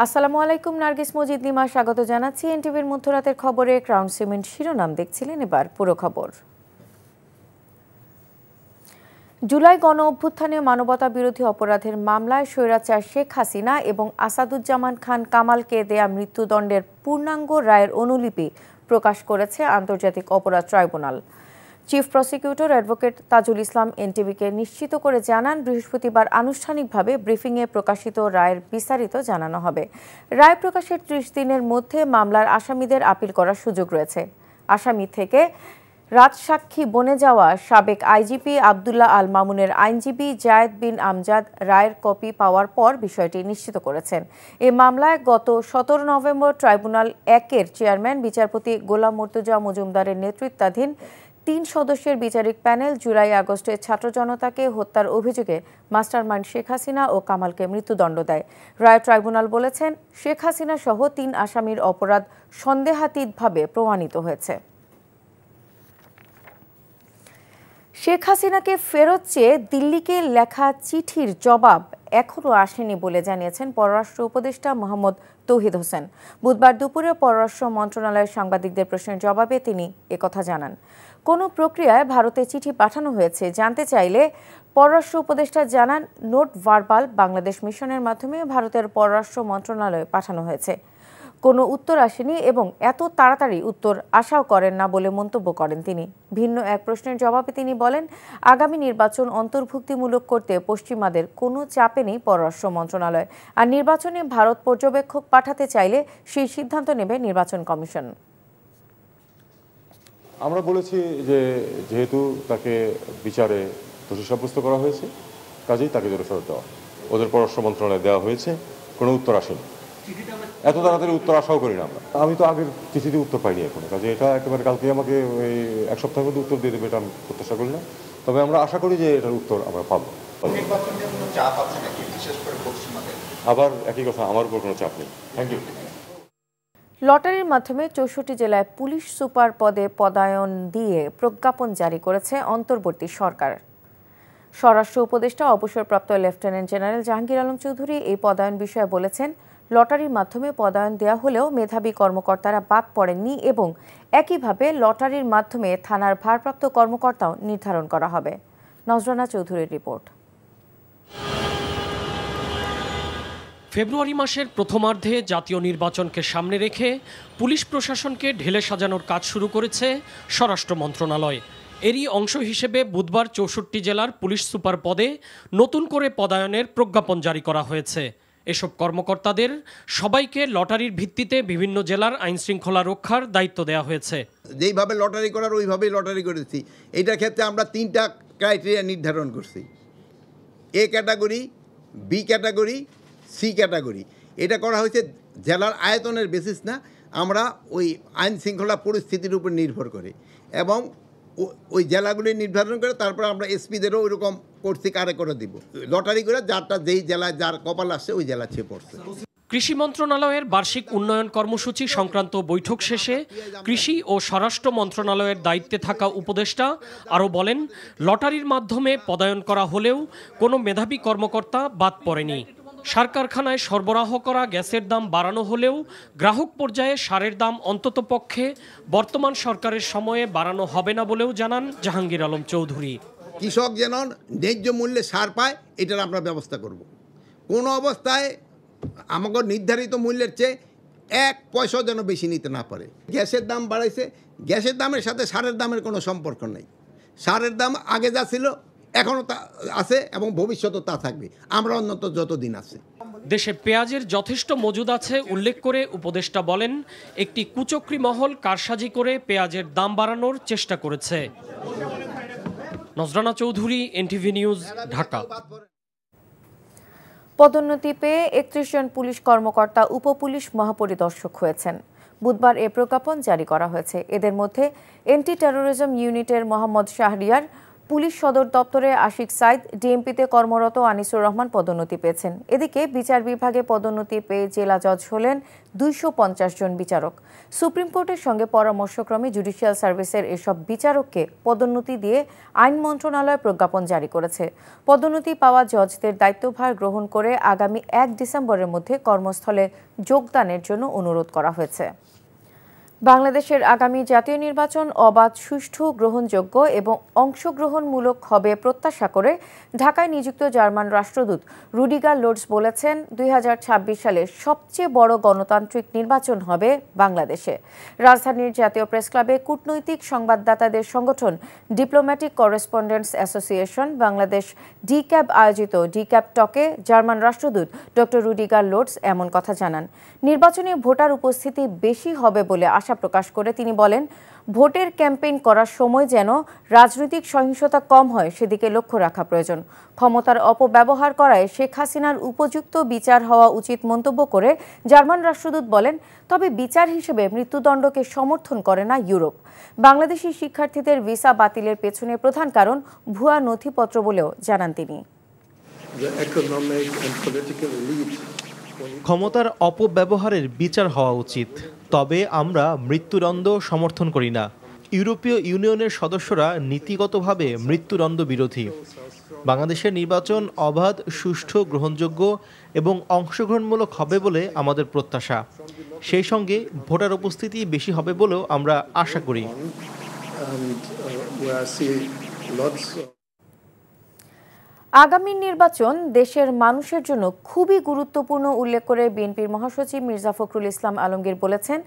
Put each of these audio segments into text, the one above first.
আসসালামু আলাইকুম, নার্গিস মজিদ নিমা স্বাগত জানাচ্ছি এনটিভির মধ্যরাতের খবরে। ক্রাউন সিমেন্ট শিরোনাম দেখছিলেন, এবার পুরো খবর। জুলাই গণ অভ্যুত্থানে মানবতা বিরোধী অপরাধের মামলায় স্বৈরাচার শেখ হাসিনা এবং আসাদুজ্জামান খান কামালকে দেয়া মৃত্যুদণ্ডের পূর্ণাঙ্গ রায়ের অনুলিপি প্রকাশ করেছে আন্তর্জাতিক অপরাধ tribunal. Chief prosecutor advocate Tajul Islam এনটিভিকে নিশ্চিত করে জানান, বৃহস্পতিবার আনুষ্ঠানিকভাবে ব্রিফিংয়ে প্রকাশিত রায়ের বিস্তারিত জানানো হবে। রায় প্রকাশের ৩০ দিনের মধ্যে মামলার আসামিদের আপিল করার সুযোগ রয়েছে। আসামি থেকে রাজসাক্ষী বনে যাওয়া সাবেক আইজিপি আবদুল্লাহ আল মামুনের আইনজীবী জায়েদ বিন আমজাদ রায়ের কপি পাওয়ার পর বিষয়টি নিশ্চিত করেছেন। এ মামলায় গত ১৭ নভেম্বর ট্রাইব্যুনাল ১-এর চেয়ারম্যান বিচারপতি গোলাম মুর্তজা মজুমদারের নেতৃত্বাধীন ৩ সদস্যের বিচারিক প্যানেল জুলাই আগস্টে ছাত্র জনতাকে হত্যার অভিযোগে মাস্টারমাইন্ড শেখ হাসিনা ও কামালকে মৃত্যুদণ্ড দেয়। রায় ট্রাইব্যুনাল বলেছেন, শেখ হাসিনা সহ ৩ আসামির অপরাধ সন্দেহাতীতভাবে প্রমাণিত হয়েছে। শেখ হাসিনাকে ফেরত চেয়ে দিল্লিকে লেখা চিঠির জবাব এখনও আসেনি বলে জানিয়েছেন পররাষ্ট্র উপদেষ্টা মোহাম্মদ তৌহিদ হোসেন। বুধবার দুপুরে পররাষ্ট্র মন্ত্রণালয়ের সাংবাদিকদের প্রশ্নের জবাবে তিনি একথা জানান। কোনো প্রক্রিয়ায় ভারতে চিঠি পাঠানো হয়েছে জানতে চাইলে পররাষ্ট্র উপদেষ্টা জানান, নোট ভার্বাল বাংলাদেশ মিশনের মাধ্যমে ভারতের পররাষ্ট্র মন্ত্রণালয়ে পাঠানো হয়েছে। কোনো উত্তর আসেনি এবং এত তাড়াতাড়ি উত্তর আশাও করেন না বলে মন্তব্য করেন তিনি। ভিন্ন এক প্রশ্নের জবাবে তিনি বলেন, আগামী নির্বাচন অন্তর্ভুক্তিমূলক করতে পশ্চিমাদের কোনো চাপে নেই পররাষ্ট্র মন্ত্রণালয়, আর নির্বাচনে ভারত পর্যবেক্ষক পাঠাতে চাইলে সেই সিদ্ধান্ত নেবে নির্বাচন কমিশন। আমরা বলেছি যে যেহেতু তাকে বিচারে দোষী সাব্যস্ত করা হয়েছে, কাজেই তাকে জেলে ফেরত দেওয়া। ওদের পররাষ্ট্র মন্ত্রণালয়ে দেওয়া হয়েছে, কোনো উত্তর আসেনি। এত তাড়াতাড়ি উত্তর আশাও করি না আমরা। আমি তো আগের চিঠিতে উত্তর পাইনি এখনো, কাজে এটা একেবারে কালকে আমাকে ওই 1 সপ্তাহের মধ্যে উত্তর দিয়ে দেবে এটা আমি প্রত্যাশা করি না। তবে আমরা আশা করি যে এটার উত্তর আমরা পাবো। আবার একই কথা, আমার উপর কোনো চাপ নেই। Thank you. লটারির মাধ্যমে ৬৪ জেলায় পুলিশ সুপার পদে পদায়ন দিয়ে প্রজ্ঞাপন জারি করেছে অন্তর্বর্তী সরকার। স্বরাষ্ট্র উপদেষ্টা অবসরপ্রাপ্ত লেফটেন্যান্ট জেনারেল জাহাঙ্গীর আলম চৌধুরী এই পদায়ন বিষয়ে বলেছেন, লটারির মাধ্যমে পদায়ন দেওয়া হলেও মেধাবী কর্মকর্তারা বাদ পড়েননি এবং একইভাবে লটারির মাধ্যমে থানার ভারপ্রাপ্ত কর্মকর্তাও নির্ধারণ করা হবে। নজরানা চৌধুরীর রিপোর্ট। ফেব্রুয়ারি মাসের প্রথমার্ধে জাতীয় নির্বাচনকে সামনে রেখে পুলিশ প্রশাসনকে ঢেলে সাজানোর কাজ শুরু করেছে স্বরাষ্ট্র মন্ত্রণালয়। এরই অংশ হিসেবে বুধবার ৬৪ জেলার পুলিশ সুপার পদে নতুন করে পদায়নের প্রজ্ঞাপন জারি করা হয়েছে। এসব কর্মকর্তাদের সবাইকে লটারির ভিত্তিতে বিভিন্ন জেলার আইনশৃঙ্খলা রক্ষার দায়িত্ব দেওয়া হয়েছে। যেইভাবে লটারি করার ওইভাবেই লটারি করেছি। এইটার ক্ষেত্রে আমরা 3টা ক্রাইটেরিয়া নির্ধারণ করছি: A category, B category, C category. এটা করা হয়েছে জেলার আয়তনের বেসিস না, আমরা ওই আইন শৃঙ্খলা পরিস্থিতির উপর নির্ভর করে এবং ওই জেলাগুলি নির্ধারণ করে তারপর আমরা এসপিদেরও ওইরকম করছি, কারে করে দিব লটারি করে, যারটা যেই জেলায় যার কপাল আসছে ওই জেলা ছে পড়ছে। কৃষি মন্ত্রণালয়ের বার্ষিক উন্নয়ন কর্মসূচি সংক্রান্ত বৈঠক শেষে কৃষি ও স্বরাষ্ট্র মন্ত্রণালয়ের দায়িত্বে থাকা উপদেষ্টা আরও বলেন, লটারির মাধ্যমে পদায়ন করা হলেও কোনো মেধাবী কর্মকর্তা বাদ পড়েনি। সার কারখানায় সরবরাহ করা গ্যাসের দাম বাড়ানো হলেও গ্রাহক পর্যায়ে সারের দাম অন্ততপক্ষে বর্তমান সরকারের সময়ে বাড়ানো হবে না বলেও জানান জাহাঙ্গীর আলম চৌধুরী। কৃষক যেন ন্যায্য মূল্যে সার পায়, এটার আমরা ব্যবস্থা করব। কোনো অবস্থায় আমাকে নির্ধারিত মূল্যের চেয়ে 1 পয়সাও যেন বেশি নিতে না পারে। গ্যাসের দাম বাড়াইছে, গ্যাসের দামের সাথে সারের দামের কোনো সম্পর্ক নেই। সারের দাম আগে যা ছিল এখনও তা আছে এবং ভবিষ্যতেও তা থাকবে, আমরা অন্তত যতদিন আছে। দেশে পেঁয়াজের যথেষ্ট মজুদ আছে উল্লেখ করে উপদেষ্টা বলেন, একটি কুচক্রী মহল কারসাজি করে পেঁয়াজের দাম বাড়ানোর চেষ্টা করেছে। নজরানা চৌধুরী, এনটিভি নিউজ, ঢাকা। পদোন্নতি পেয়ে 31 জন পুলিশ কর্মকর্তা উপপুলিশ মহাপরিদর্শক হয়েছেন। বুধবার এ প্রজ্ঞাপন জারি করা হয়েছে। এদের মধ্যে এন্টি টেরোরিজম ইউনিটের মোহাম্মদ শাহরিয়ার, পুলিশ সদর দপ্তরে আশিক সাইদ, ডিএমপিতে কর্মরত আনিসুর রহমান পদোন্নতি পেয়েছেন। এদিকে বিচার বিভাগে পদোন্নতি পেয়ে জেলা জজ হলেন 250 জন বিচারক। সুপ্রিম কোর্টের সঙ্গে পরামর্শক্রমে জুডিশিয়াল সার্ভিসের এসব বিচারককে পদোন্নতি দিয়ে আইন মন্ত্রণালয় প্রজ্ঞাপন জারি করেছে। পদোন্নতি পাওয়া জজদের দায়িত্বভার গ্রহণ করে আগামী 1 ডিসেম্বরের মধ্যে কর্মস্থলে যোগদানের জন্য অনুরোধ করা হয়েছে। বাংলাদেশের আগামী জাতীয় নির্বাচন অবাধ, সুষ্ঠু, গ্রহণযোগ্য এবং অংশগ্রহণমূলক হবে প্রত্যাশা করে ঢাকায় নিযুক্ত জার্মান রাষ্ট্রদূত রুডিগার লোটস বলেছেন, 2026 সালে সবচেয়ে বড় গণতান্ত্রিক নির্বাচন হবে বাংলাদেশে। রাজধানীর জাতীয় প্রেসক্লাবে কূটনৈতিক সংবাদদাতাদের সংগঠন diplomatic correspondents association Bangladesh DCAB আয়োজিত ডিক্যাব টকে জার্মান রাষ্ট্রদূত ডক্টর রুডিগার লোটস এমন কথা জানান। নির্বাচনে ভোটার উপস্থিতি বেশি হবে বলে আশা প্রকাশ করে তিনি বলেন, ভোটের ক্যাম্পেইন করার সময় যেন রাজনৈতিক সহিংসতা কম হয় সেদিকে লক্ষ্য রাখা প্রয়োজন। ক্ষমতার অপব্যবহার করায় শেখ হাসিনার উপযুক্ত বিচার হওয়া উচিত মন্তব্য করে জার্মান রাষ্ট্রদূত বলেন, তবে বিচার হিসেবে মৃত্যুদণ্ডকে সমর্থন করে না ইউরোপ। বাংলাদেশি শিক্ষার্থীদের ভিসা বাতিলের পেছনে প্রধান কারণ ভুয়া নথিপত্র বলেও জানান তিনি। ক্ষমতার অপব্যবহারের বিচার হওয়া উচিত, তবে আমরা মৃত্যুদণ্ড সমর্থন করি না। ইউরোপীয় ইউনিয়নের সদস্যরা নীতিগতভাবে মৃত্যুদণ্ড বিরোধী। বাংলাদেশের নির্বাচন অবাধ, সুষ্ঠু, গ্রহণযোগ্য এবং অংশগ্রহণমূলক হবে বলে আমাদের প্রত্যাশা। সেই সঙ্গে ভোটার উপস্থিতি বেশি হবে বলেও আমরা আশা করি। আগামী নির্বাচন দেশের মানুষের জন্য খুবই গুরুত্বপূর্ণ উল্লেখ করে বিএনপির মহাসচিব মির্জা ফখরুল ইসলাম আলমগীর বলেছেন,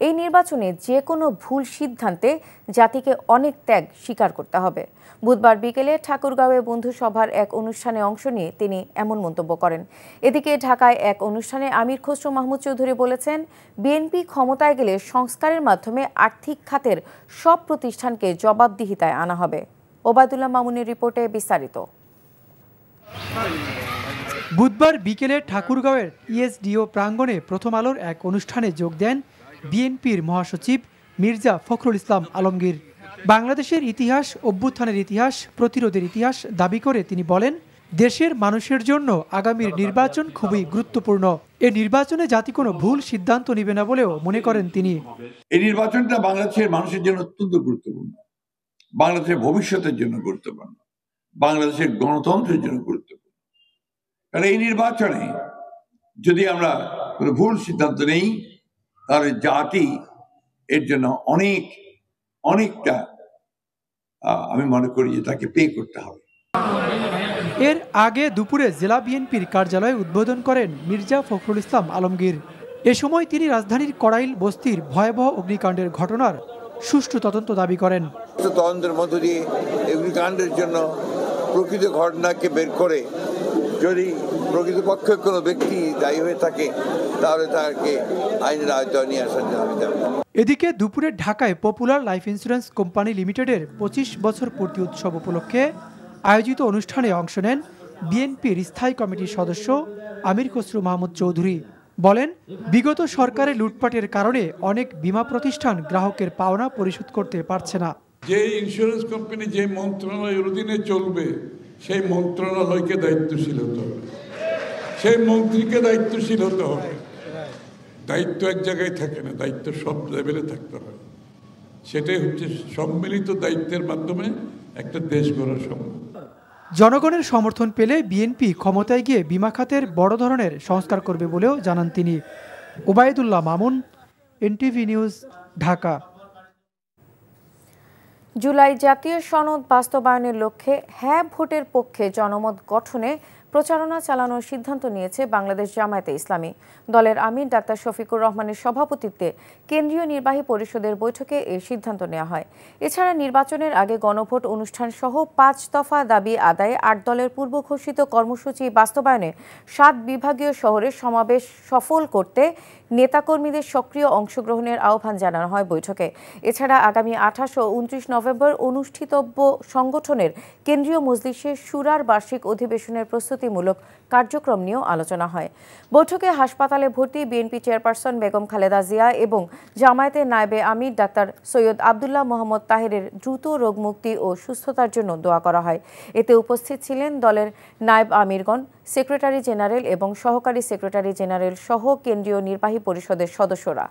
এই নির্বাচনে যে কোনো ভুল সিদ্ধান্তে জাতিকে অনেক ত্যাগ স্বীকার করতে হবে। বুধবার বিকেলে ঠাকুরগাঁওয়ে বন্ধুসভার এক অনুষ্ঠানে অংশ নিয়ে তিনি এমন মন্তব্য করেন। এদিকে ঢাকায় এক অনুষ্ঠানে আমির খসরু মাহমুদ চৌধুরী বলেছেন, বিএনপি ক্ষমতায় গেলে সংস্কারের মাধ্যমে আর্থিক খাতের সব প্রতিষ্ঠানকে জবাবদিহিতায় আনা হবে। ওবায়দুল্লাহ মামুনের রিপোর্টে বিস্তারিত। বুধবার বিকেলে ঠাকুরগাঁওয়ের ইএসডিও প্রাঙ্গণে প্রথম আলোর এক অনুষ্ঠানে যোগ দেন বিএনপির মহাসচিব মির্জা ফখরুল ইসলাম আলমগীর। বাংলাদেশের ইতিহাস, অভ্যুত্থানের ইতিহাস, প্রতিরোধের ইতিহাস দাবি করে তিনি বলেন, দেশের মানুষের জন্য আগামীর নির্বাচন খুবই গুরুত্বপূর্ণ। এই নির্বাচনে জাতি কোনো ভুল সিদ্ধান্ত নেবে না বলেও মনে করেন তিনি। এই নির্বাচনটা বাংলাদেশের মানুষের জন্য অত্যন্ত গুরুত্বপূর্ণ, বাংলাদেশের ভবিষ্যতের জন্য গুরুত্বপূর্ণ, বাংলাদেশের গণতন্ত্রের জন্য গুরুত্বপূর্ণ। কারণ এই নির্বাচনে যদি আমরা কোনো ভুল সিদ্ধান্ত নেই, তাহলে জাতি এর জন্য অনেকটা আমি মনে করি যে তাকে পে করতে হবে। এর আগে দুপুরে জেলা বিএনপির কার্যালয় উদ্বোধন করেন মির্জা ফখরুল ইসলাম আলমগীর। এ সময় তিনি রাজধানীর কড়াইল বস্তির ভয়াবহ অগ্নিকাণ্ডের ঘটনার সুষ্ঠু তদন্ত দাবি করেন। তদন্তের মধ্য দিয়ে অগ্নিকাণ্ডের জন্য প্রকৃত ঘটনাকে বের করে যদি প্রকৃতপক্ষে কোনো ব্যক্তি দায়ী হয়ে থাকে তাহলে তাকে আইনের আওতায় নিয়ে আসার জন্য আমি দাবি। এদিকে দুপুরে ঢাকায় পপুলার লাইফ ইন্স্যুরেন্স কোম্পানি লিমিটেডের 25 বছর পূর্তি উৎসব উপলক্ষে আয়োজিত অনুষ্ঠানে অংশ নেন বিএনপির স্থায়ী কমিটির সদস্য আমির খসরু মাহমুদ চৌধুরী। বলেন, বিগত সরকারের লুটপাটের কারণে অনেক বীমা প্রতিষ্ঠান গ্রাহকের পাওনা পরিশোধ করতে পারছে না। যে ইন্স্যুরেন্স কোম্পানি যে মন্ত্রণালয়ের অধীনে চলবে সেই মন্ত্রণালয়কে দায়িত্বশীল হতে হবে, সেই মন্ত্রীকে দায়িত্বশীল হতে হবে। দায়িত্ব এক জায়গায় থাকে না, দায়িত্ব সব লেভেলে থাকতে হবে। সেটাই হচ্ছে সম্মিলিত দায়িত্বের মাধ্যমে একটা দেশ গড়া সম্ভব। জনগণের সমর্থন পেলে বিএনপি ক্ষমতায় গিয়ে বীমা খাতের বড় ধরনের সংস্কার করবে বলেও জানান তিনি। Obaidullah Mamun, NTV news, Dhaka. জুলাই জাতীয় সনদ বাস্তবায়নের লক্ষ্যে হ্যাঁ ভোটের পক্ষে জনমত গঠনে প্রচারণা চালানোর সিদ্ধান্ত নিয়েছে বাংলাদেশ জামায়াতে ইসলামী। দলের আমির ডাক্তার শফিকুর রহমানের সভাপতিত্বে কেন্দ্রীয় নির্বাহী পরিষদের বৈঠকে এই সিদ্ধান্ত নেওয়া হয়। এছাড়া নির্বাচনের আগে গণভোট অনুষ্ঠান সহ 5 দফা দাবি আদায়ে 8 দলের পূর্ব ঘোষিত কর্মসূচি বাস্তবায়নে 7 বিভাগীয় শহরে সমাবেশ সফল করতে নেতাকর্মীদের সক্রিয় অংশগ্রহণের আহ্বান জানানো হয় বৈঠকে। এছাড়া আগামী 28 ও 29 নভেম্বর অনুষ্ঠিতব্য সংগঠনের কেন্দ্রীয় মজলিসে শুরার বার্ষিক অধিবেশনের প্রস্তুতি প্রস্তুতিমূলক কার্যক্রম নিয়েও আলোচনা হয়। বৈঠকে হাসপাতালে ভর্তি বিএনপি চেয়ারপারসন বেগম খালেদা জিয়া এবং জামায়াতের নায়েবে আমির ডাক্তার সৈয়দ আবদুল্লাহ মোহাম্মদ তাহেরের দ্রুত রোগমুক্তি ও সুস্থতার জন্য দোয়া করা হয়। এতে উপস্থিত ছিলেন দলের নায়েব আমিরগণ, সেক্রেটারি জেনারেল এবং সহকারী সেক্রেটারি জেনারেল সহ কেন্দ্রীয় নির্বাহী পরিষদের সদস্যরা।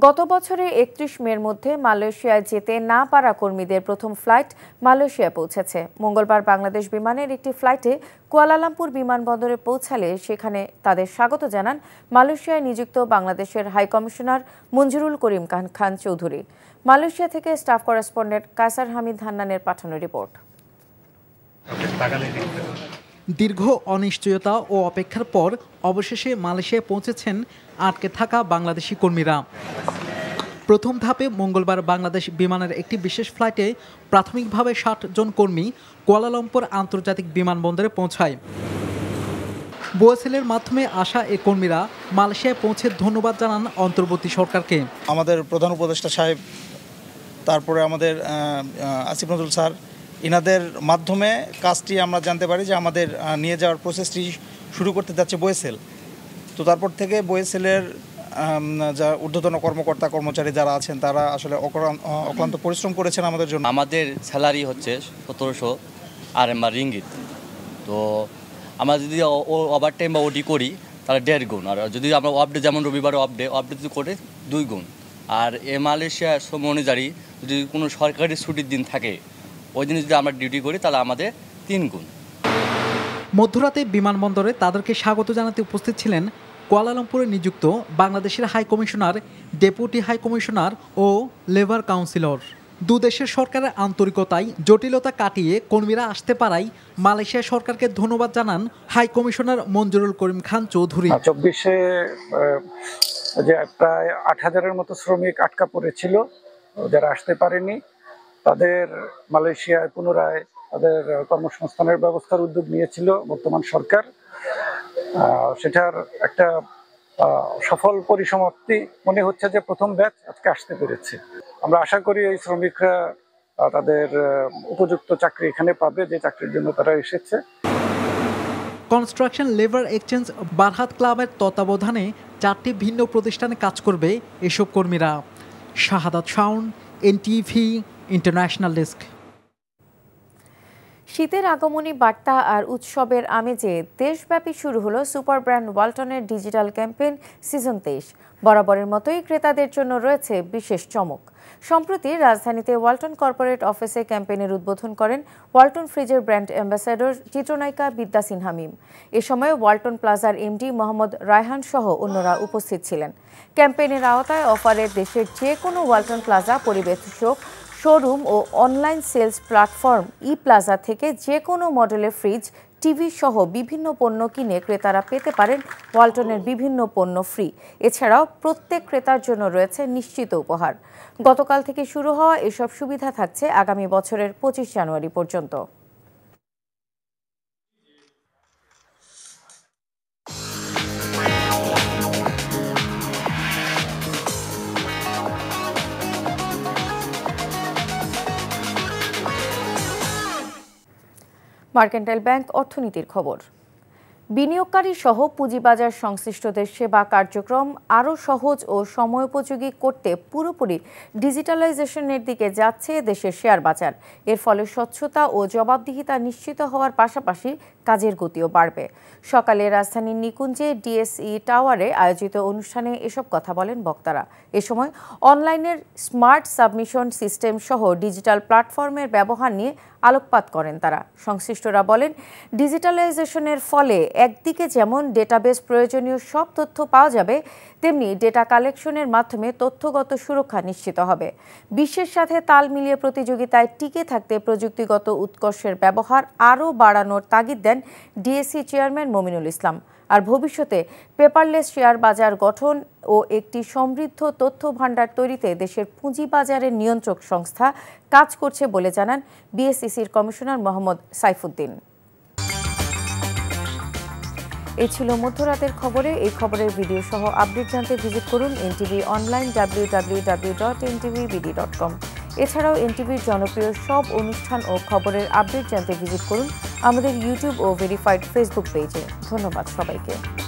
গত বছরের ৩১ মের মধ্যে মালয়েশিয়ায় যেতে না পারা কর্মীদের প্রথম ফ্লাইট মালয়েশিয়া পৌঁছেছে। মঙ্গলবার বাংলাদেশ বিমানের একটি ফ্লাইটে কুয়ালালামপুর বিমানবন্দরে পৌঁছালে সেখানে তাদের স্বাগত জানান মালয়েশিয়ায় নিযুক্ত বাংলাদেশের high commissioner Manjurul Karim Khan Chowdhury. Malaysia থেকে স্টাফ করেসপন্ডেন্ট কায়সার হামিদ হান্নানের পাঠানো রিপোর্ট। দীর্ঘ অনিশ্চয়তা ও অপেক্ষার পর অবশেষে মালয়েশিয়ায় পৌঁছেছেন আটকে থাকা বাংলাদেশি কর্মীরা। প্রথম ধাপে মঙ্গলবার বাংলাদেশ বিমানের একটি বিশেষ ফ্লাইটে প্রাথমিকভাবে ৬০ জন কর্মী কুয়ালালামপুর আন্তর্জাতিক বিমানবন্দরে পৌঁছায়। বোয়াসেলের মাধ্যমে আসা এই কর্মীরা মালয়েশিয়ায় পৌঁছে ধন্যবাদ জানান অন্তর্বর্তী সরকারকে। আমাদের প্রধান উপদেষ্টা সাহেব, তারপরে আমাদের আসিফ নজরুল স্যার, ইনাদের মাধ্যমে কাজটি আমরা জানতে পারি যে আমাদের নিয়ে যাওয়ার প্রসেসটি শুরু করতে যাচ্ছে বোয়েসেল। তো তারপর থেকে বোয়েসেলের যা ঊর্ধ্বতন কর্মকর্তা কর্মচারী যারা আছেন তারা আসলে অক্লান্ত পরিশ্রম করেছেন আমাদের জন্য। আমাদের স্যালারি হচ্ছে ১৭০০ আরএমআর রিঙ্গিত। তো আমরা যদি ওভারটাইম বা ওটি করি তাহলে ১.৫ গুণ, আর যদি আমরা অফডে যেমন রবিবারে অফডে যদি করে ২ গুণ। আর মালয়েশিয়ার সময় অনুযায়ী যদি কোনো সরকারি ছুটির দিন থাকে ওই দিন যদি আমরা ডিউটি করি তাহলে আমাদের ৩ গুণ। মধ্যরাতে বিমানবন্দরে তাদেরকে স্বাগত জানাতে উপস্থিত ছিলেন কুয়ালালামপুরে নিযুক্ত বাংলাদেশের high commissioner, deputy high commissioner ও লেবার কাউন্সিলর। দুদেশের সরকারের আন্তরিকতায় জটিলতা কাটিয়ে কর্মীরা আসতে পারায় মালয়েশিয়া সরকারকে ধন্যবাদ জানান হাই কমিশনার মঞ্জুরুল করিম খান চৌধুরী। ২৪-এ যে প্রায় ৮,০০০-এর মতো শ্রমিক আটকা পড়েছিল, যারা আসতে পারেনি, তাদের মালয়েশিয়ায় পুনরায় তাদের কর্মসংস্থানের ব্যবস্থার উদ্যোগ নিয়েছিল বর্তমান সরকার। সেটার একটা সফল পরিসমাপ্তি মনে হচ্ছে যে প্রথম ব্যাচ আজকে আসতে পেরেছে। আমরা আশা করি এই শ্রমিকরা তাদের উপযুক্ত চাকরি এখানে পাবে, যে চাকরির জন্য তারা এসেছে। কনস্ট্রাকশন লেবার এক্সচেঞ্জ বারহাত ক্লাবের তত্ত্বাবধানে ৪টি ভিন্ন প্রতিষ্ঠানে কাজ করবে এসব কর্মীরা। Shahadat Shawon, NTV international desk. শীতের আগমনী বার্তা আর উৎসবের আমেজে দেশব্যাপী শুরু হলো সুপার ব্র্যান্ড ওয়ালটনের ডিজিটাল ক্যাম্পেইন সিজন ২৩। বরাবরের মতোই ক্রেতাদের জন্য রয়েছে বিশেষ চমক। সম্প্রতি রাজধানীতে ওয়ালটন কর্পোরেট অফিসে ক্যাম্পেইনের উদ্বোধন করেন ওয়ালটন ফ্রিজের ব্র্যান্ড অ্যাম্বাসেডর চিত্রনায়িকা বিদ্যা সিনহা মিম। এ সময় ওয়ালটন প্লাজার এমডি মোহাম্মদ রায়হান সহ অন্যরা উপস্থিত ছিলেন। ক্যাম্পেইনের আওতায় অফারের দেশের যে কোনো ওয়ালটন প্লাজা পরিবেশক শোরুম ও অনলাইন সেলস প্ল্যাটফর্ম ই প্লাজা থেকে যে কোনো মডেলের ফ্রিজ, টিভি সহ বিভিন্ন পণ্য কিনে ক্রেতারা পেতে পারেন ওয়ালটনের বিভিন্ন পণ্য ফ্রি। এছাড়াও প্রত্যেক ক্রেতার জন্য রয়েছে নিশ্চিত উপহার। গতকাল থেকে শুরু হওয়া এসব সুবিধা থাকছে আগামী বছরের ২৫ জানুয়ারি পর্যন্ত। মার্কেন্টাইল ব্যাংক অর্থনীতির খবর। বিনিয়োগকারী সহ পুঁজিবাজার সংশ্লিষ্টদের সেবা কার্যক্রম আরও সহজ ও সময়োপযোগী করতে পুরোপুরি ডিজিটালাইজেশনের দিকে যাচ্ছে দেশের শেয়ার বাজার। এর ফলে স্বচ্ছতা ও জবাবদিহিতা নিশ্চিত হওয়ার পাশাপাশি কাজের গতিও বাড়বে। সকালে রাজধানীর নিকুঞ্জে ডিএসই টাওয়ারে আয়োজিত অনুষ্ঠানে এসব কথা বলেন বক্তারা। এ সময় অনলাইনের স্মার্ট সাবমিশন সিস্টেম সহ ডিজিটাল প্ল্যাটফর্মের ব্যবহার নিয়ে আলোকপাত করেন তারা। সংশ্লিষ্টরা বলেন, ডিজিটালাইজেশনের ফলে একদিকে যেমন ডেটাবেস প্রয়োজনীয় সব তথ্য পাওয়া যাবে, তেমনি ডেটা কালেকশনের মাধ্যমে তথ্যগত সুরক্ষা নিশ্চিত হবে। বিশ্বের সাথে তাল মিলিয়ে প্রতিযোগিতায় টিকে থাকতে প্রযুক্তিগত উৎকর্ষের ব্যবহার আরও বাড়ানোর তাগিদ দেন ডিএসই চেয়ারম্যান মমিনুল ইসলাম। আর ভবিষ্যতে পেপারলেস শেয়ার বাজার গঠন ও একটি সমৃদ্ধ তথ্য ভাণ্ডার তৈরিতে দেশের পুঁজিবাজারের নিয়ন্ত্রক সংস্থা কাজ করছে বলে জানান বিএসইসির কমিশনার মোহাম্মদ সাইফুদ্দিন। এই ছিল মধ্যরাতের খবরে। এই খবরের ভিডিও সহ আপডেট জানতে ভিজিট করুন এনটিভি অনলাইন www.ntvbd.com। এছাড়াও এনটিভির জনপ্রিয় সব অনুষ্ঠান ও খবরের আপডেট জানতে ভিজিট করুন আমাদের ইউটিউব ও ভেরিফাইড ফেসবুক পেজে। ধন্যবাদ সবাইকে।